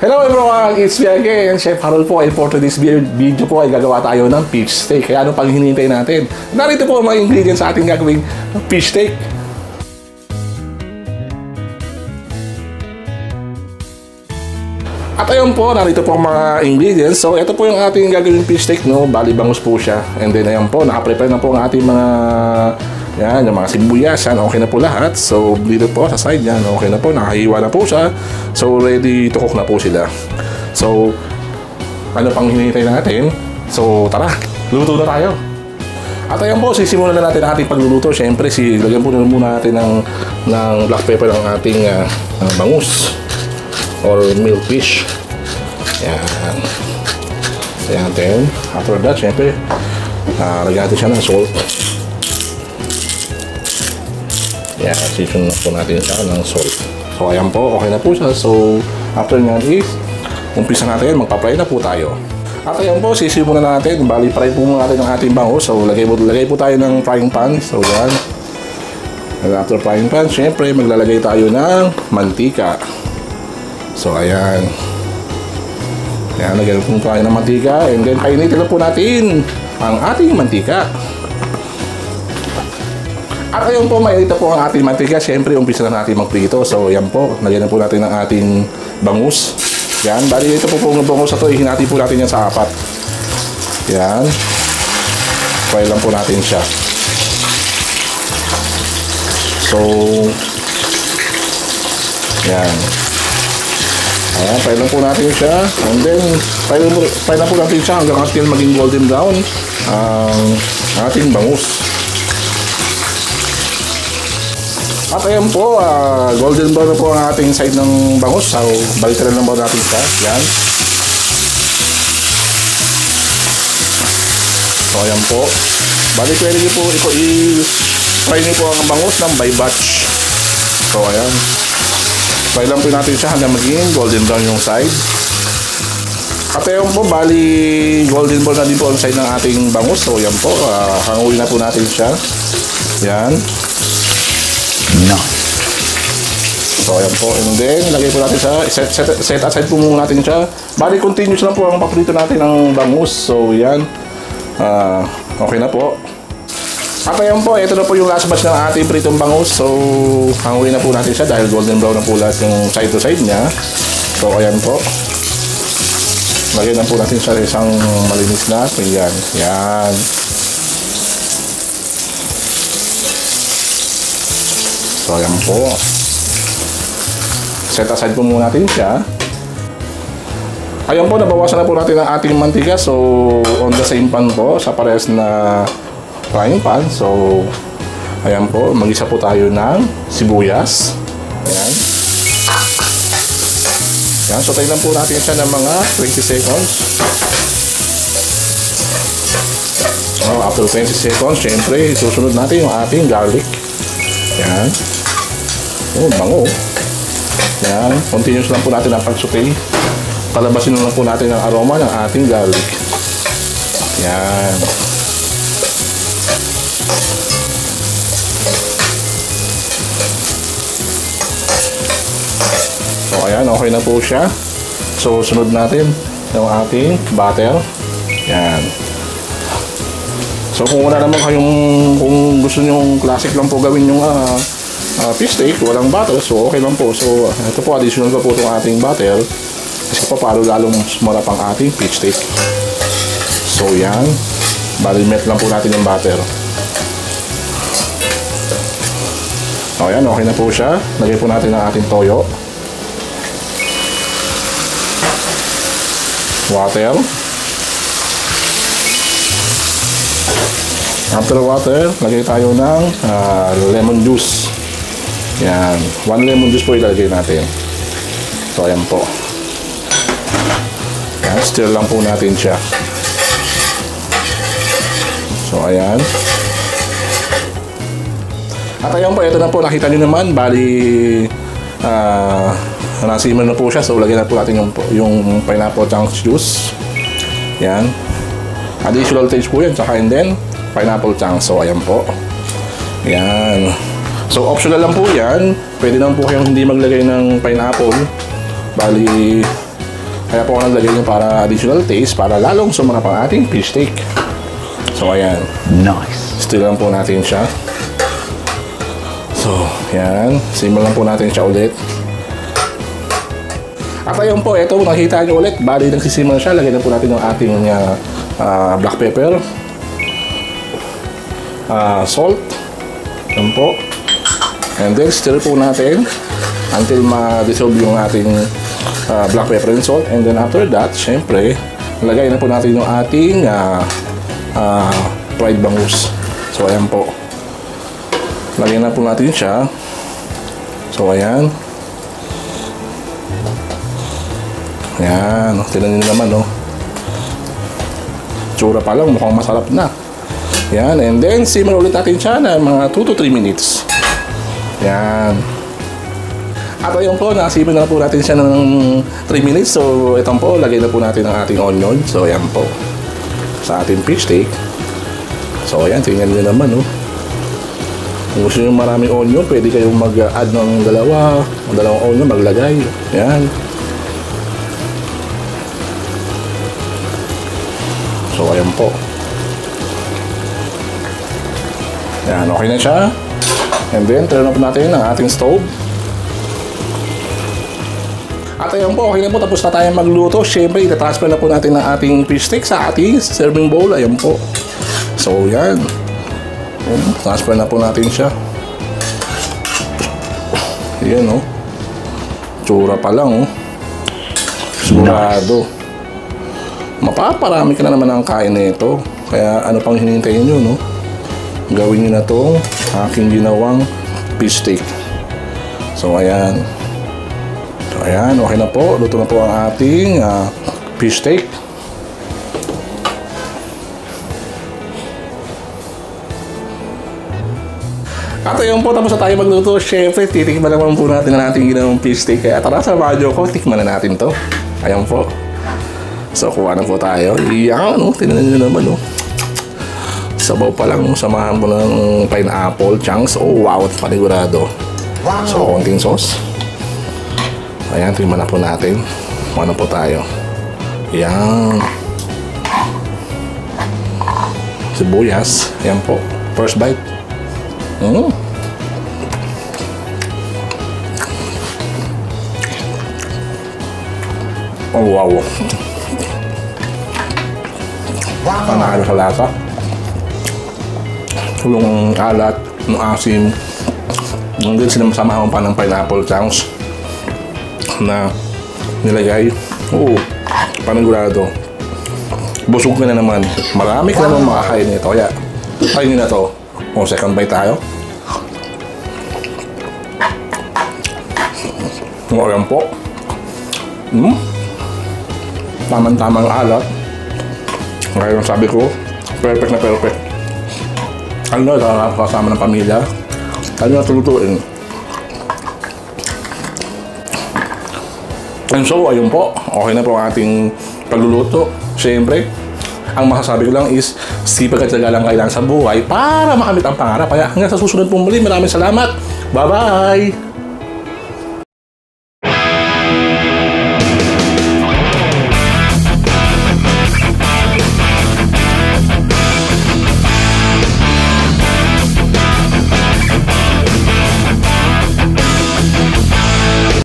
Hello everyone, it's me again, Chef Harold po. And for today's video po ay gagawa tayo ng fish steak. Kaya ano pang hinihintay natin? Narito po ang mga ingredients sa ating gagawing fish steak. At ayun po, narito po ang mga ingredients. So ito po yung ating gagawing fish steak, no? Bali bangus po siya. And then ayun po, naka-prepare na po ang ating mga yan, yung mga sibuyas, yan, okay na po lahat. So, dito po sa side yan, okay na po, nakahiwa na po siya. So, ready to cook na po sila. So, ano pang hinihintay natin? So, tara, luto na tayo. At ayan po, sisimulan na natin ang ating pagluluto. Siyempre, lagyan po muna natin ng black pepper ng ating bangus or milkfish. Yan. Ayan natin. After that, siyempre, lagyan natin siya ng salt. Yan, season na po natin siya ng salt. So, ayan po, okay na po siya. So, after nyan is, umpisa natin, magpa-fry na po tayo. At ayan po, sisimulan natin. Bali, fry po muna natin ang ating bangus. So, lagay po tayo ng frying pan. So, yan. And after frying pan, syempre, maglalagay tayo ng mantika. So, ayan. Ayan, lagyan po tayo ng mantika. And then, painitin na po natin ang ating mantika. At ayun po, mainit po ang ating mantika. Siyempre, umpisa na natin magprito. So, yan po. Lagyan na po natin ang ating bangus. Yan. Bali, ito po ang bangus na ito. Ihinati po natin yan sa apat. Yan. Fry lang po natin siya. So, yan. Ayan, fry lang po natin siya. And then, fry lang po natin siya hanggang until maging golden brown ang ating bangus. At ayan po, golden brown na po ang ating side ng bangus. So, balikan lang po natin siya. Yan. So, ayan po. Balik pwede niyo po, i-fry niyo po ang bangus ng by batch. So, ayan. Fry lang po natin siya hanggang maging golden brown yung side. At ayan po, bali golden brown na din po ang side ng ating bangus. So, ayan po, hanguin na po natin siya. Yan. No. So, ayan po. And then, lagay po natin siya. Set aside po muna natin siya. Bali, continuous lang po ang paprito natin ng bangus. So, yan. Okay na po. At ayan po, ito na po yung last batch ng ating pritong bangus. So, hanguin na po natin siya dahil golden brown na po lahat yung side to side niya. So, ayan po. Lagyan na po natin siya isang malinis na. So, yan. Yan. So, ayan po. Set aside po muna natin siya. Ayan po, nabawasan na po natin ang ating mantika. So, on the same pan po, sa parehas na frying pan. So, ayan po, mag-isa po tayo ng sibuyas. Ayan. Ayan, so tayo lang po natin siya ng mga 20 seconds. So, after 20 seconds, syempre, susunod natin yung ating garlic. Ayan. Oh, bango. Yan. Continuous lang po natin ang pag-saute. Palabasin lang po natin ang aroma ng ating garlic. Yan. So, ayan. Okay na po siya. So, sunod natin yung ating butter. Yan. So, kung wala naman kung gusto nyo classic lang po gawin yung fish steak, walang butter, so okay lang po. So, ito po, additional pa po itong ating butter kasi pa para lalong sumarap ang ating fish steak. So, yan. Bali, melt lang po natin yung butter. So, yan. Okay na po siya. Lagay po natin ang ating toyo. Water. After water, lagay tayo ng lemon juice. Yan. 1 lemon juice po ilalagay natin. So, ayan po. Yan. Stir lang po natin siya. So, ayan. At ayan po, ito na po. Nakita nyo naman. Bali, nasimmer na po siya. So, lagyan na po natin yung pineapple chunks juice. Yan. Additional taste po yan. Tsaka and then, pineapple chunks. So, ayan po. Yan. So, optional lang po yan. Pwede lang po kayong hindi maglagay ng pineapple. Bali, Kaya po ako naglagay nyo para additional taste, para lalong sumarap ang ating fish steak. So, ayan. Nice. Stir lang po natin siya. So, yan. Simmer lang po natin siya ulit. At ayun po, ito, nakita nyo ulit. Bali, nagsisimmer siya. Lagyan na po natin yung ating black pepper. Salt. Yan po. And then, stir po natin until ma-dissolve yung ating black pepper and salt. And then, after that, syempre, lagay na po natin yung ating fried bangus. So, ayan po. Lagyan na po natin siya. So, ayan. Ayan. Tignan nyo naman, no? Tsura pa lang, mukhang masarap na. Ayan. And then, simmer ulit natin siya na mga 2 to 3 minutes. Ayan. At ayun po, nasimmer na po natin siya ng 3 minutes. So, itong po, lagay na po natin ang ating onion. So, ayan po. Sa ating fish steak. So, ayan. Tingnan nyo naman, no? Kung gusto nyo maraming onion, pwede kayong mag-add ng dalawang onion, maglagay. Yan. So, ayan po. Yan, okay na siya. And then, turn off natin ang ating stove. At ayan po, okay na po. Tapos na tayong magluto. Siyempre, itatransfer na po natin ang ating fish steak sa ating serving bowl. Ayan po. So, yan. Transfer na po natin siya. Yan, oh. Tsura pa lang, oh. Sigurado. Mapaparami ka na naman ang kain na ito. Kaya ano pang hinintayin nyo, no? Gawin nyo na itong aking ginawang fish steak. So, ayan. So, ayan. Okay na po. Luto na po ang ating fish steak. At ayun po, tapos na tayo magluto. Siyempre, titikman naman po natin ang ating ginawang fish steak. Kaya tara sa video ko, tikman na natin to. Ayan po. So, kuha na po tayo. Iyan, no? Tingnan nyo naman, no? Sabaw pa lang, no? Samahan mo ng pineapple chunks. Oh, wow! Panigurado. Wow! So, konting sauce. Ayan, tingnan na po natin. Kuha na po tayo. Ayan. Sibuyas. Ayan po. First bite. Oh, wow. Panalo sa lasa. Yung alat, yung asim. Hanggang sinasamahan pa ng pineapple chunks na nilagay. Oo, panigurado. Busog ka na naman. Marami ka naman makakain nito. Kaya, kainin na to. O, second bite tayo. Ayan po. Tamang-tamang alat. Ngayon sabi ko, perfect na perfect. Ano na kasama ng pamilya? Ano na tulutuin? And so, ayun po. Okay na po ang ating pagluluto. Siyempre, ang masasabi ko lang is sipag at tiyaga lang kailangan sa buhay para makamit ang pangarap. Kaya hanggang sa susunod pong muli, maraming salamat. Bye-bye!